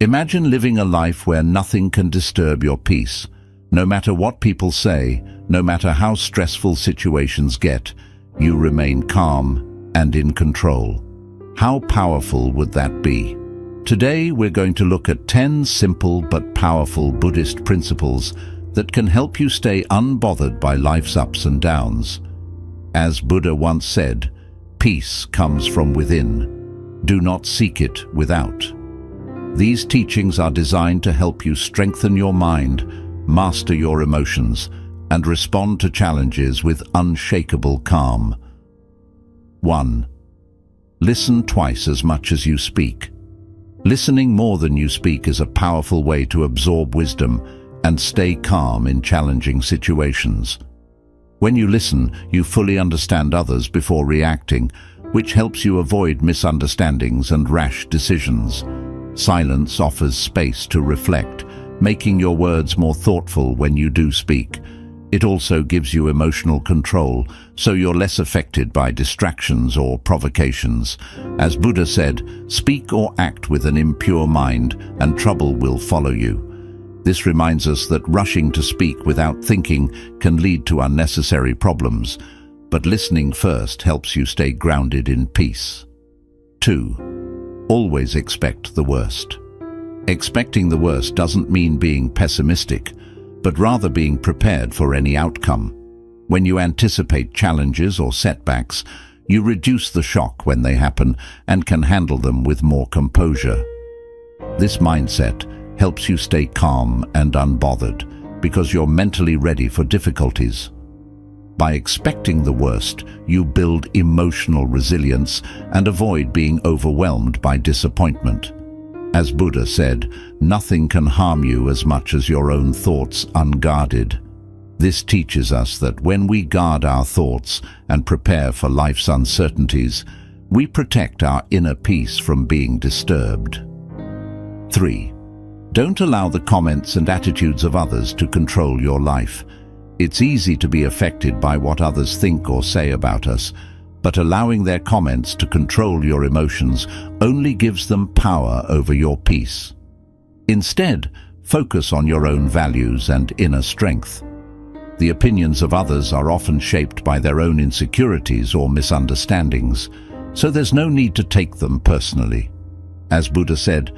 Imagine living a life where nothing can disturb your peace. No matter what people say, no matter how stressful situations get, you remain calm and in control. How powerful would that be? Today we're going to look at 10 simple but powerful Buddhist principles that can help you stay unbothered by life's ups and downs. As Buddha once said, peace comes from within. Do not seek it without. These teachings are designed to help you strengthen your mind, master your emotions, and respond to challenges with unshakable calm. 1. Listen twice as much as you speak. Listening more than you speak is a powerful way to absorb wisdom and stay calm in challenging situations. When you listen, you fully understand others before reacting, which helps you avoid misunderstandings and rash decisions. Silence offers space to reflect, making your words more thoughtful when you do speak. It also gives you emotional control, so you're less affected by distractions or provocations. As Buddha said, speak or act with an impure mind, and trouble will follow you. This reminds us that rushing to speak without thinking can lead to unnecessary problems, but listening first helps you stay grounded in peace. 2. Always expect the worst. Expecting the worst doesn't mean being pessimistic, but rather being prepared for any outcome. When you anticipate challenges or setbacks, you reduce the shock when they happen and can handle them with more composure. This mindset helps you stay calm and unbothered because you're mentally ready for difficulties. By expecting the worst, you build emotional resilience and avoid being overwhelmed by disappointment. As Buddha said, nothing can harm you as much as your own thoughts unguarded. This teaches us that when we guard our thoughts and prepare for life's uncertainties, we protect our inner peace from being disturbed. 3. Don't allow the comments and attitudes of others to control your life. It's easy to be affected by what others think or say about us, but allowing their comments to control your emotions only gives them power over your peace. Instead, focus on your own values and inner strength. The opinions of others are often shaped by their own insecurities or misunderstandings, so there's no need to take them personally. As Buddha said,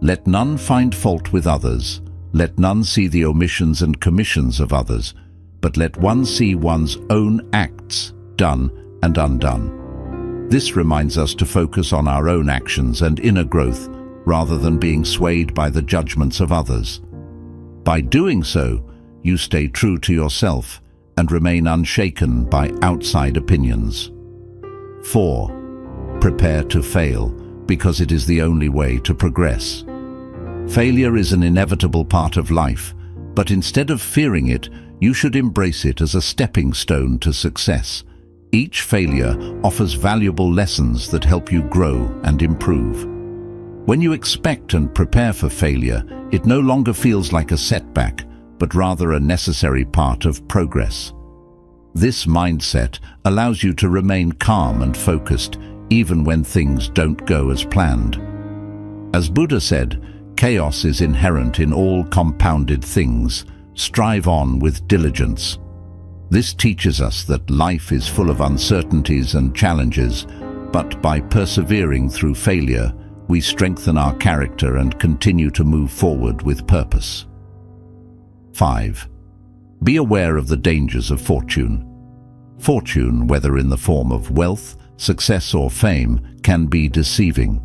"Let none find fault with others, let none see the omissions and commissions of others, but let one see one's own acts done and undone." This reminds us to focus on our own actions and inner growth rather than being swayed by the judgments of others. By doing so, you stay true to yourself and remain unshaken by outside opinions. 4. Prepare to fail, because it is the only way to progress. Failure is an inevitable part of life, but instead of fearing it, you should embrace it as a stepping stone to success. Each failure offers valuable lessons that help you grow and improve. When you expect and prepare for failure, it no longer feels like a setback, but rather a necessary part of progress. This mindset allows you to remain calm and focused, even when things don't go as planned. As Buddha said, chaos is inherent in all compounded things. Strive on with diligence. This teaches us that life is full of uncertainties and challenges, but by persevering through failure, we strengthen our character and continue to move forward with purpose. 5. Be aware of the dangers of fortune. Fortune, whether in the form of wealth, success or fame, can be deceiving.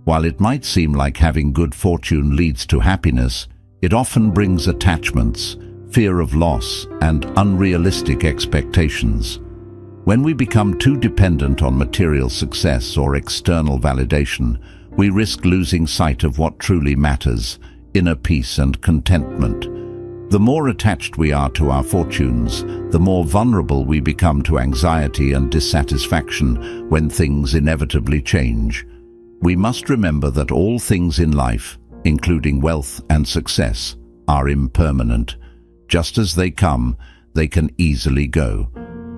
While it might seem like having good fortune leads to happiness, it often brings attachments, fear of loss, and unrealistic expectations. When we become too dependent on material success or external validation, we risk losing sight of what truly matters, inner peace and contentment. The more attached we are to our fortunes, the more vulnerable we become to anxiety and dissatisfaction when things inevitably change. We must remember that all things in life, including wealth and success, are impermanent. Just as they come, they can easily go.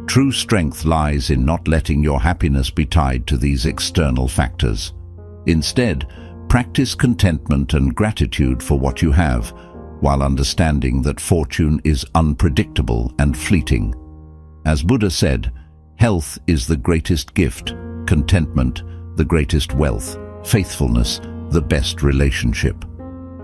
True strength lies in not letting your happiness be tied to these external factors. Instead, Practice contentment and gratitude for what you have, while understanding that fortune is unpredictable and fleeting. As Buddha said, health is the greatest gift, contentment the greatest wealth, faithfulness the best relationship.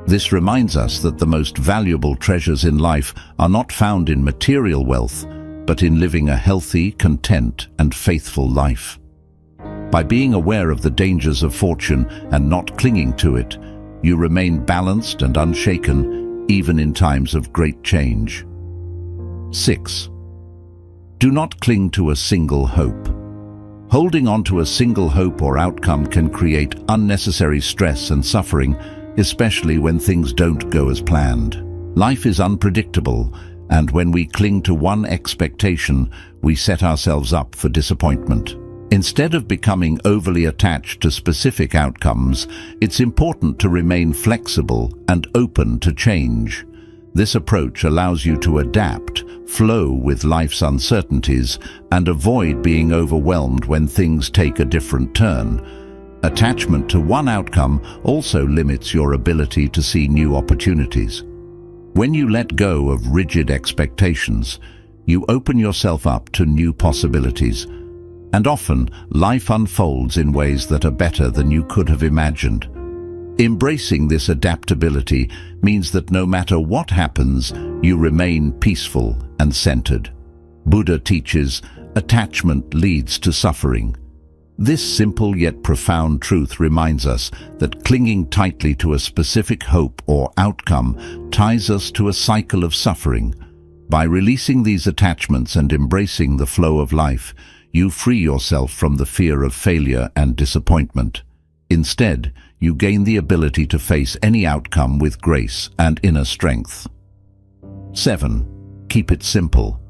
This reminds us that the most valuable treasures in life are not found in material wealth, but in living a healthy, content, and faithful life. By being aware of the dangers of fortune and not clinging to it, you remain balanced and unshaken, even in times of great change. 6. Do not cling to a single hope. Holding on to a single hope or outcome can create unnecessary stress and suffering, especially when things don't go as planned. Life is unpredictable, and when we cling to one expectation, we set ourselves up for disappointment. Instead of becoming overly attached to specific outcomes, it's important to remain flexible and open to change. This approach allows you to adapt, flow with life's uncertainties, and avoid being overwhelmed when things take a different turn. Attachment to one outcome also limits your ability to see new opportunities. When you let go of rigid expectations, you open yourself up to new possibilities. And often, life unfolds in ways that are better than you could have imagined. Embracing this adaptability means that no matter what happens, you remain peaceful and centered. Buddha teaches, attachment leads to suffering. This simple yet profound truth reminds us that clinging tightly to a specific hope or outcome ties us to a cycle of suffering. By releasing these attachments and embracing the flow of life, you free yourself from the fear of failure and disappointment. Instead, you gain the ability to face any outcome with grace and inner strength. 7. Keep it simple.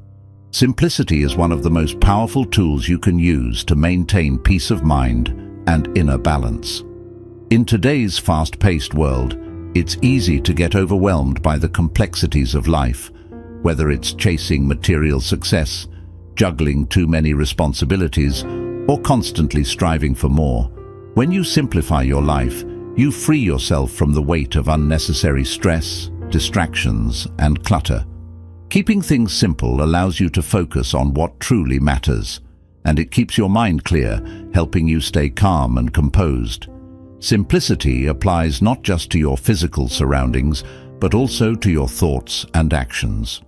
Simplicity is one of the most powerful tools you can use to maintain peace of mind and inner balance. In today's fast-paced world, it's easy to get overwhelmed by the complexities of life, whether it's chasing material success, juggling too many responsibilities, or constantly striving for more. When you simplify your life, you free yourself from the weight of unnecessary stress, distractions, and clutter. Keeping things simple allows you to focus on what truly matters, and it keeps your mind clear, helping you stay calm and composed. Simplicity applies not just to your physical surroundings, but also to your thoughts and actions.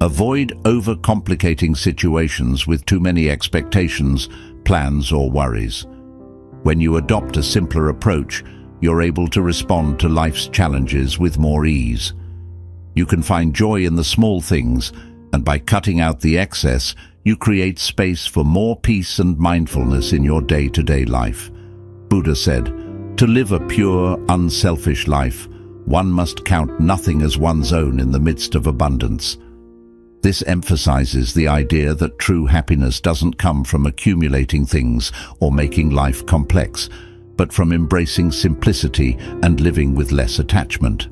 Avoid overcomplicating situations with too many expectations, plans, or worries. When you adopt a simpler approach, you're able to respond to life's challenges with more ease. You can find joy in the small things, and by cutting out the excess, you create space for more peace and mindfulness in your day-to-day life. Buddha said, "To live a pure, unselfish life, one must count nothing as one's own in the midst of abundance." This emphasizes the idea that true happiness doesn't come from accumulating things or making life complex, but from embracing simplicity and living with less attachment.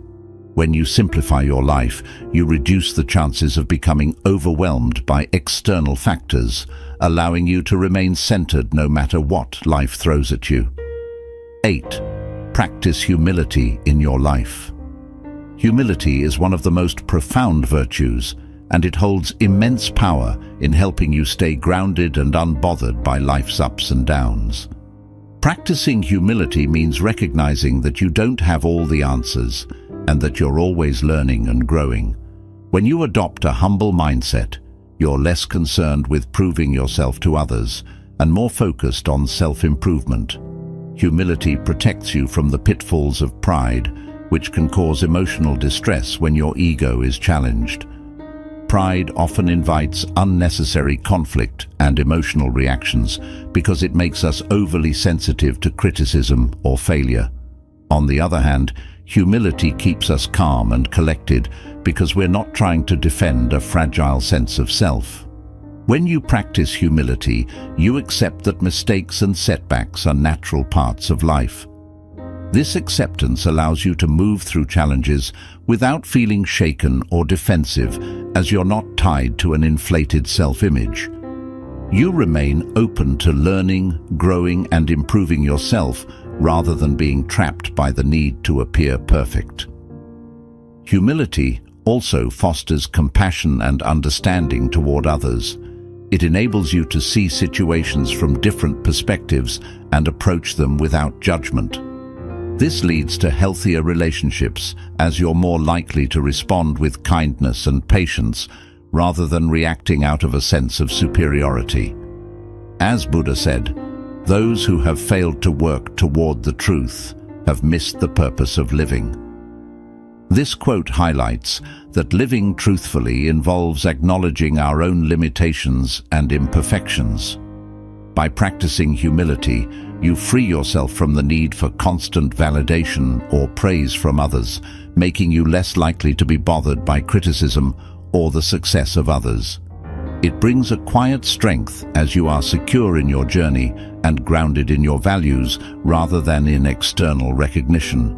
When you simplify your life, you reduce the chances of becoming overwhelmed by external factors, allowing you to remain centered no matter what life throws at you. 8. Practice humility in your life. Humility is one of the most profound virtues, and it holds immense power in helping you stay grounded and unbothered by life's ups and downs. Practicing humility means recognizing that you don't have all the answers and that you're always learning and growing. When you adopt a humble mindset, you're less concerned with proving yourself to others and more focused on self-improvement. Humility protects you from the pitfalls of pride, which can cause emotional distress when your ego is challenged. Pride often invites unnecessary conflict and emotional reactions because it makes us overly sensitive to criticism or failure. On the other hand, humility keeps us calm and collected because we're not trying to defend a fragile sense of self. When you practice humility, you accept that mistakes and setbacks are natural parts of life. This acceptance allows you to move through challenges without feeling shaken or defensive, as you're not tied to an inflated self-image. You remain open to learning, growing, and improving yourself rather than being trapped by the need to appear perfect. Humility also fosters compassion and understanding toward others. It enables you to see situations from different perspectives and approach them without judgment. This leads to healthier relationships, as you're more likely to respond with kindness and patience rather than reacting out of a sense of superiority. As Buddha said, "Those who have failed to work toward the truth have missed the purpose of living." This quote highlights that living truthfully involves acknowledging our own limitations and imperfections. By practicing humility, you free yourself from the need for constant validation or praise from others, making you less likely to be bothered by criticism or the success of others. It brings a quiet strength as you are secure in your journey and grounded in your values rather than in external recognition.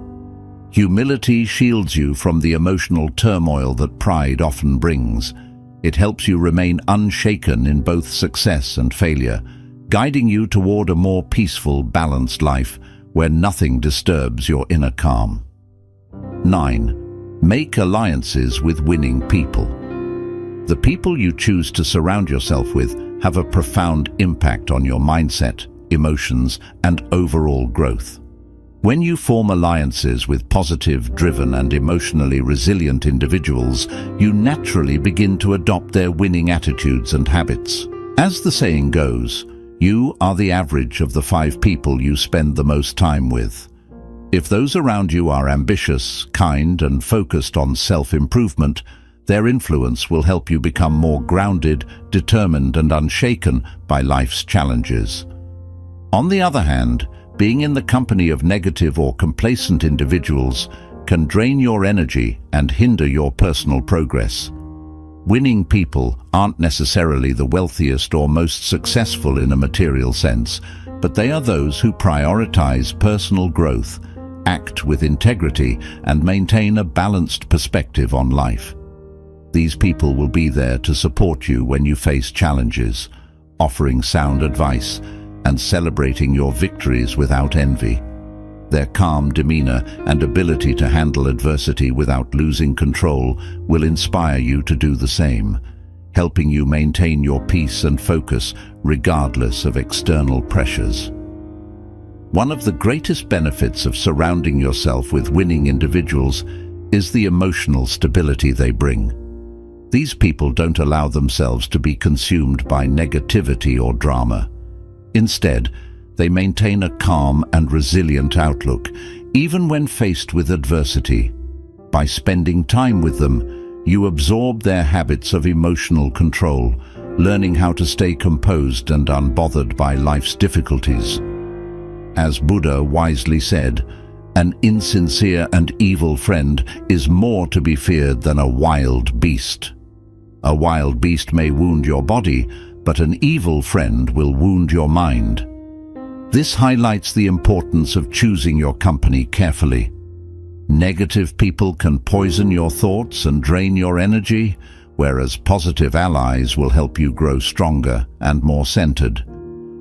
Humility shields you from the emotional turmoil that pride often brings. It helps you remain unshaken in both success and failure, guiding you toward a more peaceful, balanced life where nothing disturbs your inner calm. 9. Make alliances with winning people. The people you choose to surround yourself with have a profound impact on your mindset, emotions, and overall growth. When you form alliances with positive, driven, and emotionally resilient individuals, you naturally begin to adopt their winning attitudes and habits. As the saying goes, you are the average of the 5 people you spend the most time with. If those around you are ambitious, kind, and focused on self-improvement, their influence will help you become more grounded, determined, and unshaken by life's challenges. On the other hand, being in the company of negative or complacent individuals can drain your energy and hinder your personal progress. Winning people aren't necessarily the wealthiest or most successful in a material sense, but they are those who prioritize personal growth, act with integrity, and maintain a balanced perspective on life. These people will be there to support you when you face challenges, offering sound advice and celebrating your victories without envy. Their calm demeanor and ability to handle adversity without losing control will inspire you to do the same, helping you maintain your peace and focus regardless of external pressures. One of the greatest benefits of surrounding yourself with winning individuals is the emotional stability they bring. These people don't allow themselves to be consumed by negativity or drama. Instead, they maintain a calm and resilient outlook, even when faced with adversity. By spending time with them, you absorb their habits of emotional control, learning how to stay composed and unbothered by life's difficulties. As Buddha wisely said, "An insincere and evil friend is more to be feared than a wild beast." A wild beast may wound your body, but an evil friend will wound your mind. This highlights the importance of choosing your company carefully. Negative people can poison your thoughts and drain your energy, whereas positive allies will help you grow stronger and more centered.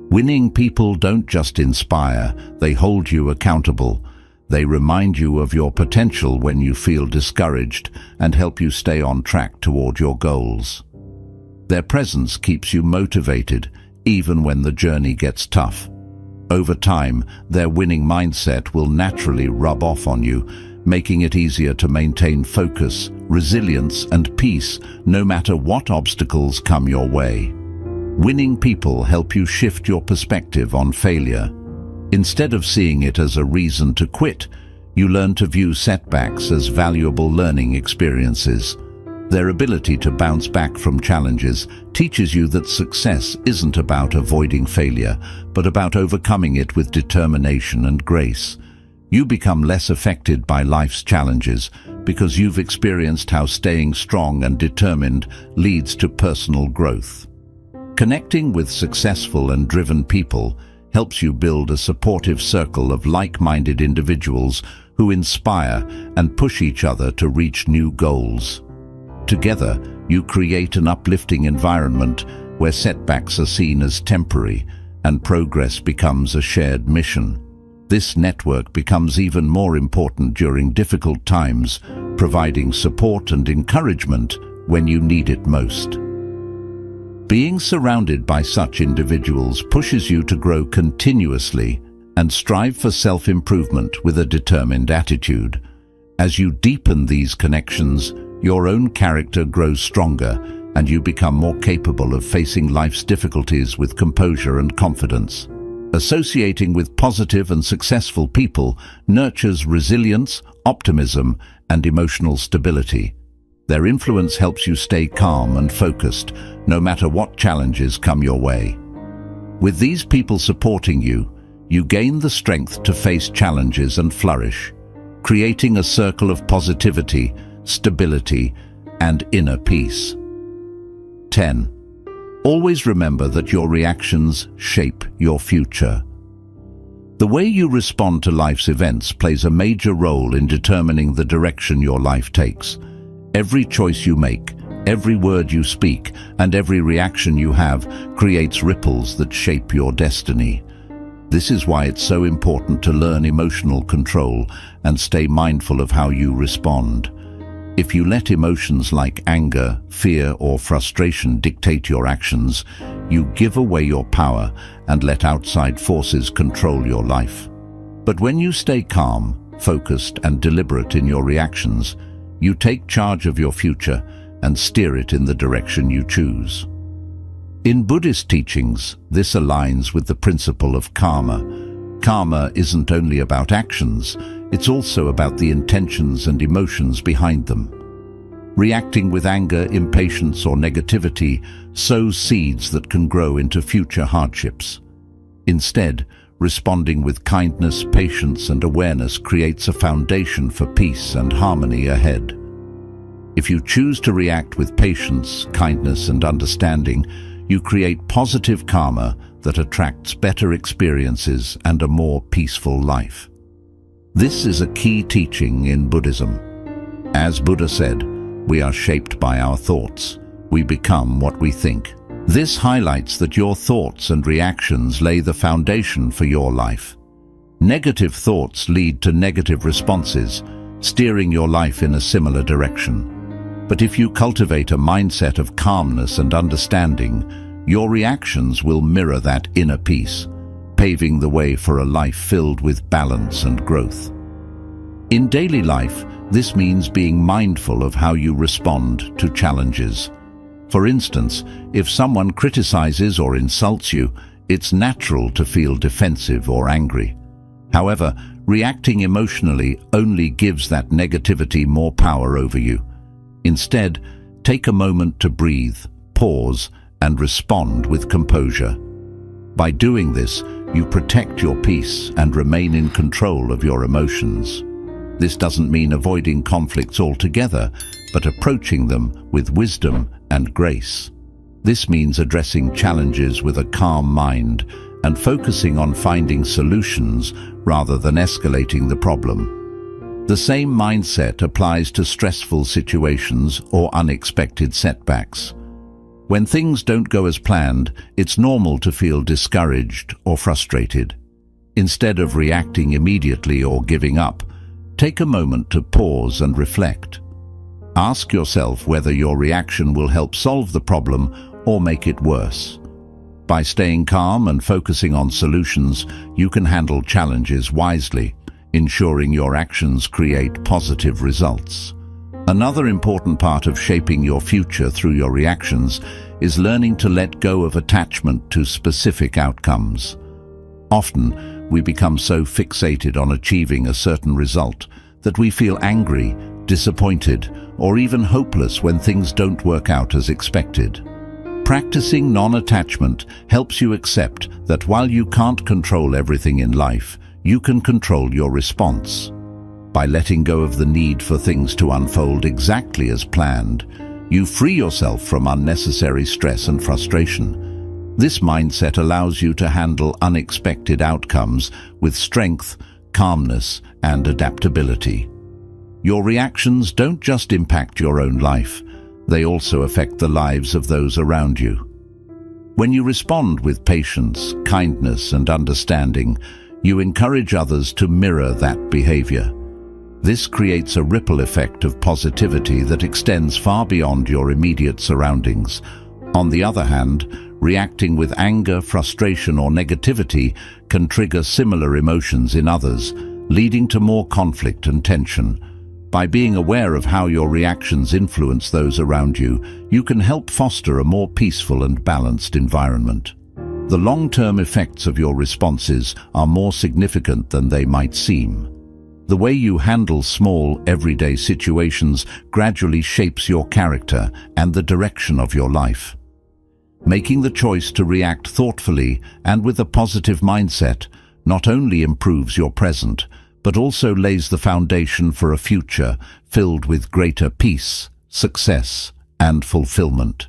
Winning people don't just inspire, they hold you accountable. They remind you of your potential when you feel discouraged and help you stay on track toward your goals. Their presence keeps you motivated, even when the journey gets tough. Over time, their winning mindset will naturally rub off on you, making it easier to maintain focus, resilience, and peace no matter what obstacles come your way. Winning people help you shift your perspective on failure. Instead of seeing it as a reason to quit, you learn to view setbacks as valuable learning experiences. Their ability to bounce back from challenges teaches you that success isn't about avoiding failure, but about overcoming it with determination and grace. You become less affected by life's challenges because you've experienced how staying strong and determined leads to personal growth. Connecting with successful and driven people helps you build a supportive circle of like-minded individuals who inspire and push each other to reach new goals. Together, you create an uplifting environment where setbacks are seen as temporary and progress becomes a shared mission. This network becomes even more important during difficult times, providing support and encouragement when you need it most. Being surrounded by such individuals pushes you to grow continuously and strive for self-improvement with a determined attitude. As you deepen these connections, your own character grows stronger and you become more capable of facing life's difficulties with composure and confidence. Associating with positive and successful people nurtures resilience, optimism, and emotional stability. Their influence helps you stay calm and focused, no matter what challenges come your way. With these people supporting you, you gain the strength to face challenges and flourish, creating a circle of positivity, stability, and inner peace. 10. Always remember that your reactions shape your future. The way you respond to life's events plays a major role in determining the direction your life takes. Every choice you make, every word you speak, and every reaction you have creates ripples that shape your destiny. This is why it's so important to learn emotional control and stay mindful of how you respond. If you let emotions like anger, fear, or frustration dictate your actions, you give away your power and let outside forces control your life. But when you stay calm, focused, and deliberate in your reactions, you take charge of your future and steer it in the direction you choose. In Buddhist teachings, this aligns with the principle of karma. Karma isn't only about actions, it's also about the intentions and emotions behind them. Reacting with anger, impatience, or negativity sows seeds that can grow into future hardships. Instead, responding with kindness, patience, and awareness creates a foundation for peace and harmony ahead. If you choose to react with patience, kindness, and understanding, you create positive karma that attracts better experiences and a more peaceful life. This is a key teaching in Buddhism. As Buddha said, we are shaped by our thoughts. We become what we think. This highlights that your thoughts and reactions lay the foundation for your life. Negative thoughts lead to negative responses, steering your life in a similar direction. But if you cultivate a mindset of calmness and understanding, your reactions will mirror that inner peace, paving the way for a life filled with balance and growth. In daily life, this means being mindful of how you respond to challenges. For instance, if someone criticizes or insults you, it's natural to feel defensive or angry. However, reacting emotionally only gives that negativity more power over you. Instead, take a moment to breathe, pause, and respond with composure. By doing this, you protect your peace and remain in control of your emotions. This doesn't mean avoiding conflicts altogether, but approaching them with wisdom and grace. This means addressing challenges with a calm mind and focusing on finding solutions rather than escalating the problem. The same mindset applies to stressful situations or unexpected setbacks. When things don't go as planned, it's normal to feel discouraged or frustrated. Instead of reacting immediately or giving up, take a moment to pause and reflect. Ask yourself whether your reaction will help solve the problem or make it worse. By staying calm and focusing on solutions, you can handle challenges wisely, ensuring your actions create positive results. Another important part of shaping your future through your reactions is learning to let go of attachment to specific outcomes. Often, we become so fixated on achieving a certain result that we feel angry, disappointed, or even hopeless when things don't work out as expected. Practicing non-attachment helps you accept that while you can't control everything in life, you can control your response. By letting go of the need for things to unfold exactly as planned, you free yourself from unnecessary stress and frustration. This mindset allows you to handle unexpected outcomes with strength, calmness, and adaptability. Your reactions don't just impact your own life, they also affect the lives of those around you. When you respond with patience, kindness, and understanding, You encourage others to mirror that behavior. This creates a ripple effect of positivity that extends far beyond your immediate surroundings. On the other hand, reacting with anger, frustration, or negativity can trigger similar emotions in others, leading to more conflict and tension. By being aware of how your reactions influence those around you, you can help foster a more peaceful and balanced environment. The long-term effects of your responses are more significant than they might seem. The way you handle small, everyday situations gradually shapes your character and the direction of your life. Making the choice to react thoughtfully and with a positive mindset not only improves your present, but also lays the foundation for a future filled with greater peace, success, and fulfillment.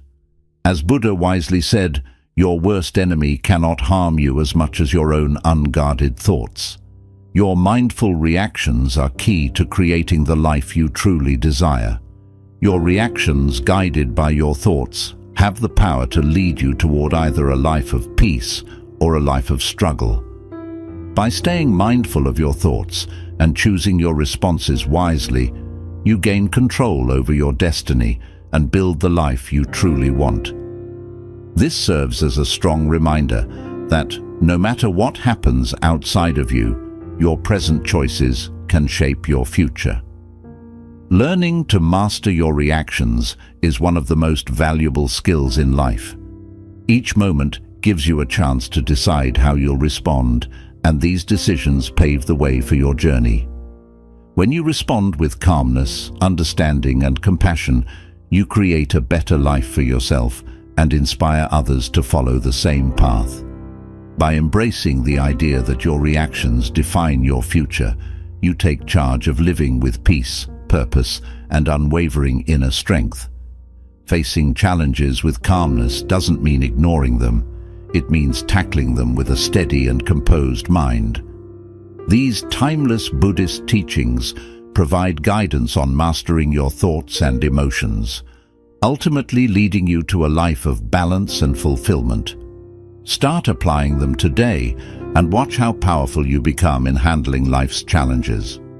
As Buddha wisely said, your worst enemy cannot harm you as much as your own unguarded thoughts. Your mindful reactions are key to creating the life you truly desire. Your reactions, guided by your thoughts, have the power to lead you toward either a life of peace or a life of struggle. By staying mindful of your thoughts and choosing your responses wisely, you gain control over your destiny and build the life you truly want. This serves as a strong reminder that no matter what happens outside of you, your present choices can shape your future. Learning to master your reactions is one of the most valuable skills in life. Each moment gives you a chance to decide how you'll respond, and these decisions pave the way for your journey. When you respond with calmness, understanding, and compassion, you create a better life for yourself and inspire others to follow the same path. By embracing the idea that your reactions define your future, you take charge of living with peace, purpose, and unwavering inner strength. Facing challenges with calmness doesn't mean ignoring them. It means tackling them with a steady and composed mind. These timeless Buddhist teachings provide guidance on mastering your thoughts and emotions, ultimately leading you to a life of balance and fulfillment. Start applying them today and watch how powerful you become in handling life's challenges.